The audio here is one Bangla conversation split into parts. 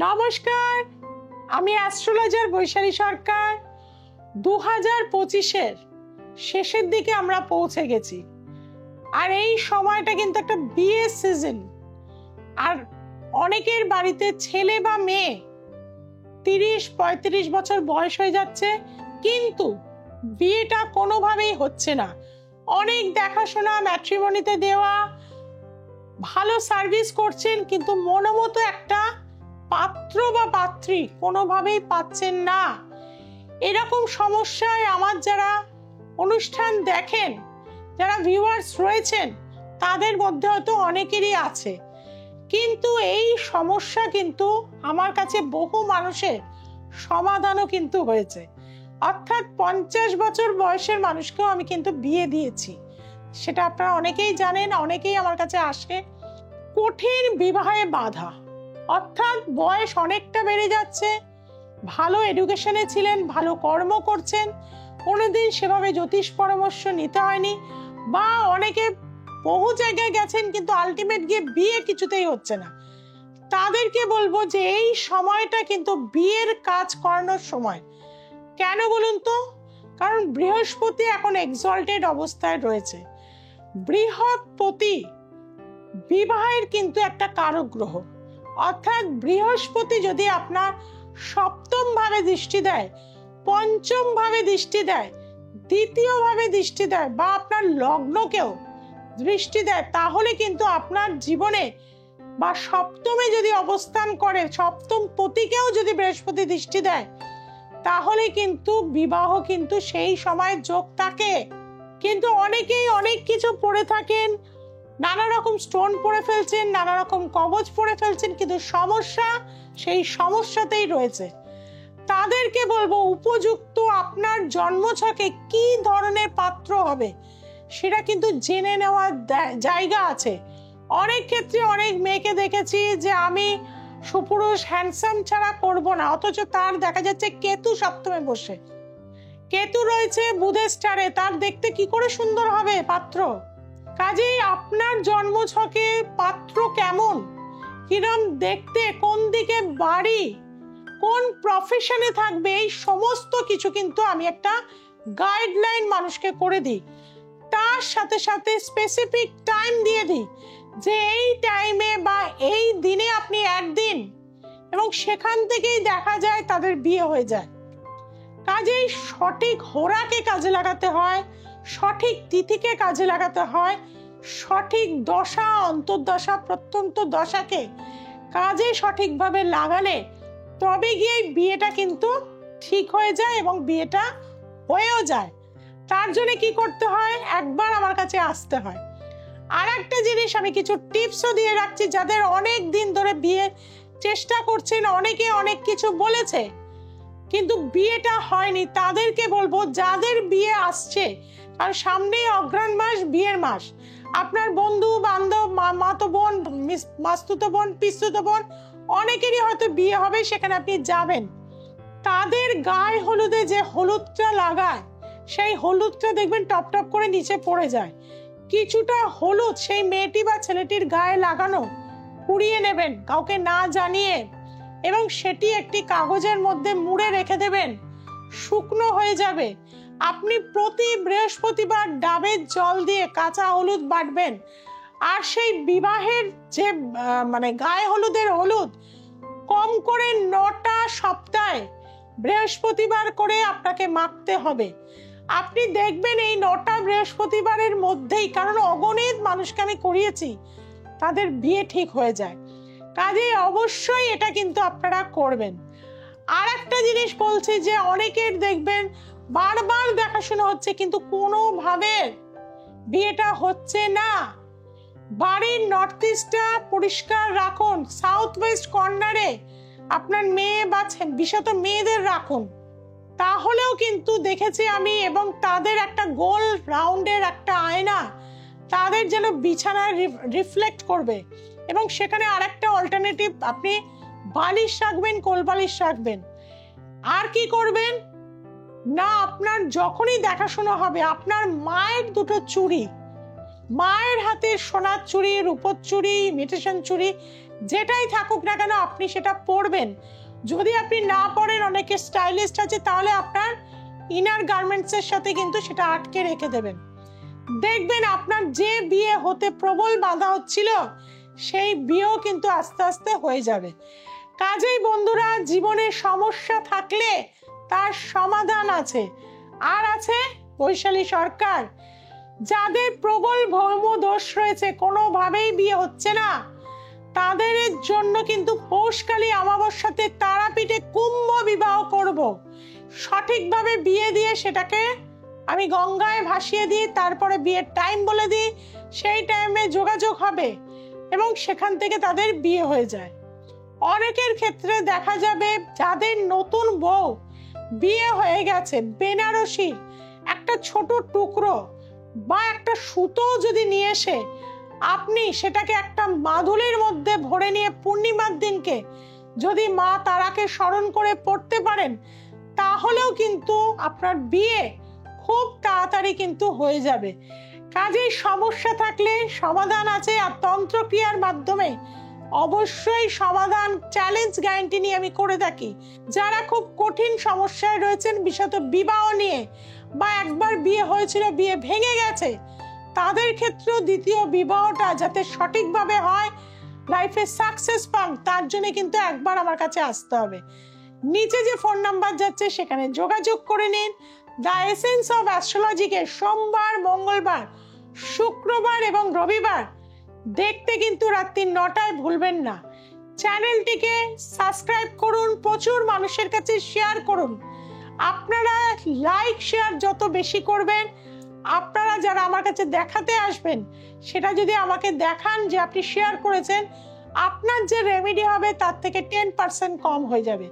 নমস্কার, আমি অ্যাস্ট্রোলজার বৈশালী সরকার। 2025-এর শেষের দিকে আমরা পৌঁছে গেছি, আর এই সময়টা কিন্তু একটা বিয়ের সিজন। আর অনেকের বাড়িতে ছেলে বা মেয়ে 30-35 বছর বয়স হয়ে যাচ্ছে, কিন্তু বিয়েটা কোনোভাবেই হচ্ছে না। অনেক দেখাশোনা, ম্যাট্রিমনিতে দেওয়া, ভালো সার্ভিস করছেন, কিন্তু মনোমতো একটা পাত্র বা পাত্রী কোনোভাবেই পাচ্ছেন না। এরকম সমস্যায় আমার যারা অনুষ্ঠান দেখেন, যারা ভিউয়ার্স রয়েছেন, তাদের মধ্যে হয়তো অনেকেরই আছে। কিন্তু এই সমস্যা কিন্তু আমার কাছে বহু মানুষের সমাধানও কিন্তু হয়েছে। অর্থাৎ 50 বছর বয়সের মানুষকেও আমি কিন্তু বিয়ে দিয়েছি, সেটা আপনারা অনেকেই জানেন। অনেকেই আমার কাছে আসে কঠিন বিবাহে বাধা, অর্থাৎ বয়স অনেকটা বেড়ে যাচ্ছে, ভালো এডুকেশনে ছিলেন, ভালো কর্ম করছেন, কোনোদিন সেভাবে জ্যোতিষ পরামর্শ নিতে হয়নি, বা অনেকে বহু জায়গায় গেছেন কিন্তু আলটিমেট গিয়ে বিয়ে কিছুতেই হচ্ছে না। তাদেরকে বলবো যে এই সময়টা কিন্তু বিয়ের কাজ করানোর সময়। কেন বলুন তো? কারণ বৃহস্পতি এখন এক্সল্টেড অবস্থায় রয়েছে। বৃহস্পতি বিবাহের কিন্তু একটা কারক গ্রহ, অর্থাৎ বৃহস্পতি যদি আপনার সপ্তম ভাবে দৃষ্টি দেয়, পঞ্চম ভাবে দৃষ্টি দেয়, দ্বিতীয় ভাবে দৃষ্টি দেয়, বা আপনার লগ্নকেও দৃষ্টি দেয়, তাহলে কিন্তু আপনার জীবনে, বা সপ্তমে যদি অবস্থান করে, সপ্তম পতিকেও যদি বৃহস্পতি দৃষ্টি দেয়, তাহলে কিন্তু বিবাহ কিন্তু সেই সময় যোগ থাকে। কিন্তু অনেকেই অনেক কিছু পড়ে থাকেন, নানা রকম স্টোন পরে ফেলছেন, নানা রকম কবচ পরে ফেলছেন, কিন্তু সমস্যা সেই সমস্যাতেই রয়েছে। তাদেরকে বলবো উপযুক্ত আপনার জন্মছকে কি ধরনের পাত্র হবে সেটা কিন্তু জেনে নেওয়ার জায়গা আছে। অনেক ক্ষেত্রে অনেক মেয়েকে দেখেছি যে আমি সুপুরুষ হ্যান্ডসাম ছাড়া করব না, অথচ তার দেখা যাচ্ছে কেতু সপ্তমে বসে, কেতু রয়েছে বুধের স্টারে, তার দেখতে কি করে সুন্দর হবে পাত্র। কাজেই আপনার জন্মছকে পাত্র কেমন, কিরম দেখতে, কোন দিকে বাড়ি, কোন প্রফেশনে থাকবে, এই সমস্ত কিছু কিন্তু আমি একটা গাইডলাইন মানুষকে করে দিই। তার সাথে সাথে স্পেসিফিক টাইম দিয়ে দিই যে এই টাইমে বা এই দিনে আপনি একদিন, এবং সেখান থেকেই দেখা যায় তাদের বিয়ে হয়ে যায়। কাজেই সঠিক হোরাকে কাজে লাগাতে হয়, সঠিক তিথিকে কাজে লাগাতে হয়, সঠিক দশা, অন্তর্দশা, প্রত্যন্ত দশাকে কাজে সঠিকভাবে লাগালে তবে গিয়ে বিয়েটা কিন্তু ঠিক হয়ে যায়, এবং বিয়েটা হয়েও যায়। তার জন্য কি করতে হয়? একবার আমার কাছে আসতে হয়। আর একটা জিনিস আমি কিছু টিপসও দিয়ে রাখছি, যাদের অনেক দিন ধরে বিয়ের চেষ্টা করছেন, অনেকে অনেক কিছু বলেছে কিন্তু বিয়েটা হয়নি, তাদেরকে বলবো যাদের বিয়ে আসছে, কারণ সামনেই অগ্রহায়ণ মাস, বিয়ের মাস, আপনার বন্ধু বান্ধব, মামাতো বোন, মাস্তুতো বোন, পিস্তুতো বোন, অনেকেরই হয়তো বিয়ে হবে, সেখানে আপনি যাবেন। তাদের গায়ে হলুদে যে হলুদটা লাগায়, সেই হলুদটা দেখবেন টপ টপ করে নিচে পড়ে যায়। কিছুটা হলুদ সেই মেয়েটি বা ছেলেটির গায়ে লাগানো কুড়িয়ে নেবেন কাউকে না জানিয়ে, এবং সেটি একটি কাগজের মধ্যে মুড়ে রেখে দেবেন, শুকনো হয়ে যাবে। আপনি প্রতি বৃহস্পতিবার ডাবের জল দিয়ে কাঁচা হলুদ বাটবেন, আর সেই বিবাহের যে গায়ে হলুদের হলুদ কম করে 9টা সপ্তাহে বৃহস্পতিবার করে আপনাকে মাখতে হবে। আপনি দেখবেন এই 9টা বৃহস্পতিবারের মধ্যেই, কারণ অগণিত মানুষকে আমি করিয়েছি, তাদের বিয়ে ঠিক হয়ে যায়। কাজে অবশ্যই এটা কিন্তু আপনারা করবেন। আর একটা জিনিস বলছি যে অনেকের দেখবেন বারবার দেখাশোনা হচ্ছে কিন্তু কোনোভাবে বিয়েটা হচ্ছে না। বাড়ির নর্থ ইস্টটা পরিষ্কার রাখুন, সাউথ ওয়েস্ট কর্নারে আপনার মেয়ে বা বিশেষত মেয়েদের রাখুন, তাহলেও কিন্তু দেখেছি আমি, এবং তাদের একটা গোল রাউন্ডের একটা আয়না তাদের যেন বিছানায় রিফ্লেক্ট করবে। এবং সেখানে আরেকটা অল্টারনেটিভ, আপনি বালিশ রাখবেন, কোল বালিশ রাখবেন। আর কি করবেন না, আপনার যখনই দেখাশোনা হবে, আপনার মায়ের দুটো চুড়ি মায়ের হাতে সোনার চুড়ি, রূপোর চুড়ি, ইমিটেশন চুড়ি যেটাই থাকুক না কেন আপনি সেটা পরবেন। যদি আপনি না পরেন, অনেকে স্টাইলিস্ট আছে, তাহলে আপনার ইনার গার্মেন্টসের সাথে কিন্তু সেটা আটকে রেখে দেবেন। দেখবেন আপনার যে বিয়ে হতে প্রবল বাধা হচ্ছিল সেই বিয়েও কিন্তু আস্তে আস্তে হয়ে যাবে। কাজেই বন্ধুরা, জীবনে সমস্যা থাকলে তার সমাধান আছে। আর আছে বৈশালী সরকার। যাদের প্রবল ভৌমদোষ রয়েছে, কোনোভাবেই বিয়ে হচ্ছে না, তাদের জন্য কিন্তু পৌষকালী অমাবস্যাতে তারাপীঠে কুম্ভ বিবাহ করব। সঠিকভাবে বিয়ে দিয়ে সেটাকে আমি গঙ্গায় ভাসিয়ে দিই, তারপরে বিয়ের টাইম বলে দিই, সেই টাইমে যোগাযোগ হবে এবং সেখান থেকে তাদের বিয়ে হয়ে যায়। অনেকের ক্ষেত্রে দেখা যাবে যাদের নতুন বউ বিয়ে হয়ে গেছে, বেনারসির একটা ছোট টুকরো বা একটা সুতো যদি নিয়ে এসে আপনি সেটাকে একটা মাদুলির মধ্যে ভরে নিয়ে পূর্ণিমার দিনকে যদি মা তারাকে স্মরণ করে পড়তে পারেন, তাহলেও কিন্তু আপনার বিয়ে খুব তাড়াতাড়ি কিন্তু হয়ে যাবে। কাজেই সমস্যা থাকলে সমাধান আছে, আর তন্ত্রক্রিয়ার মাধ্যমে অবশ্যই সমাধান, চ্যালেঞ্জ গ্যারান্টি নিয়ে আমি করে থাকি। যারা খুব কঠিন সমস্যায় রয়েছেন, বিশেষত বিবাহ নিয়ে, বা একবার বিয়ে হয়েছিল বিয়ে ভেঙে গেছে, তাদের ক্ষেত্রেও দ্বিতীয় বিবাহটা যাতে সঠিকভাবে হয়, লাইফে সাকসেস পান, তার জন্য কিন্তু একবার আমার কাছে আসতে হবে। নিচে যে ফোন নাম্বার যাচ্ছে সেখানে যোগাযোগ করে নিন। দ্য এসেন্স অফ অ্যাস্ট্রোলজিকে সোমবার, মঙ্গলবার, শুক্রবার এবং রবিবার দেখতে কিন্তু রাত্রি 9টায় ভুলবেন না। চ্যানেলটিকে সাবস্ক্রাইব করুন, প্রচুর মানুষের কাছে শেয়ার করুন। আপনারা লাইক শেয়ার যত বেশি করবেন, আপনারা যারা আমার কাছে দেখাতে আসবেন সেটা যদি আমাকে দেখান যে আপনি শেয়ার করেছেন, আপনার যে রেমেডি হবে তার থেকে 10% কম হয়ে যাবে।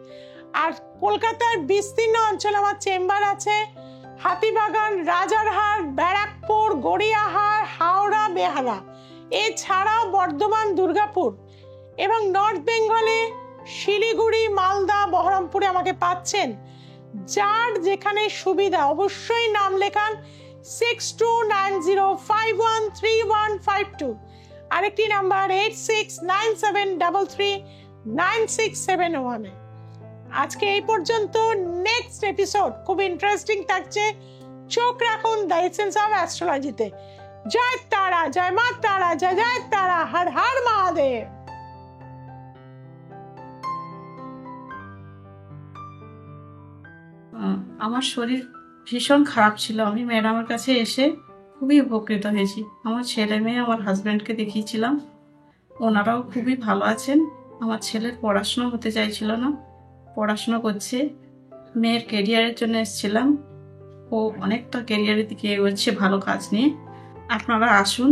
আর কলকাতার বিস্তীর্ণ অঞ্চলে আমার চেম্বার আছে, হাতিবাগান, রাজারহাট, ব্যারাকপুর, গড়িয়াহাট, হাওড়া, বেহালা, এছাড়াও বর্ধমান, দুর্গাপুর এবং নর্থ বেঙ্গলে শিলিগুড়ি, মালদা, বহরমপুরে আমাকে পাচ্ছেন। যার যেখানে সুবিধা অবশ্যই নাম লেখান 6290513152, আরেকটি নাম্বার 8697339671। আজকে এই পর্যন্ত। নেক্সট এপিসোড খুব ইন্টারেস্টিং থাকছে, চোখ রাখুন দ্য এসেন্স অফ অ্যাস্ট্রোলজিতে। জয় তারা, জয় মা তারা, জয় জয় তারা, হর হর মহাদেব। আমার শরীর ভীষণ খারাপ ছিল, আমি ম্যাডামের কাছে এসে খুবই উপকৃত হয়েছি। আমার ছেলে মেয়ে, আমার হাজব্যান্ডকে দেখিয়েছিলাম, ওনারাও খুবই ভালো আছেন। আমার ছেলের পড়াশোনা হতে চাইছিল না, পড়াশোনা করছে। মেয়ের ক্যারিয়ারের জন্য এসেছিলাম, ও অনেকটা ক্যারিয়ারের দিকে এগোচ্ছে ভালো কাজ নিয়ে। আপনারা আসুন,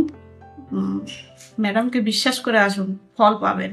ম্যাডামকে বিশ্বাস করে আসুন, ফল পাবেন।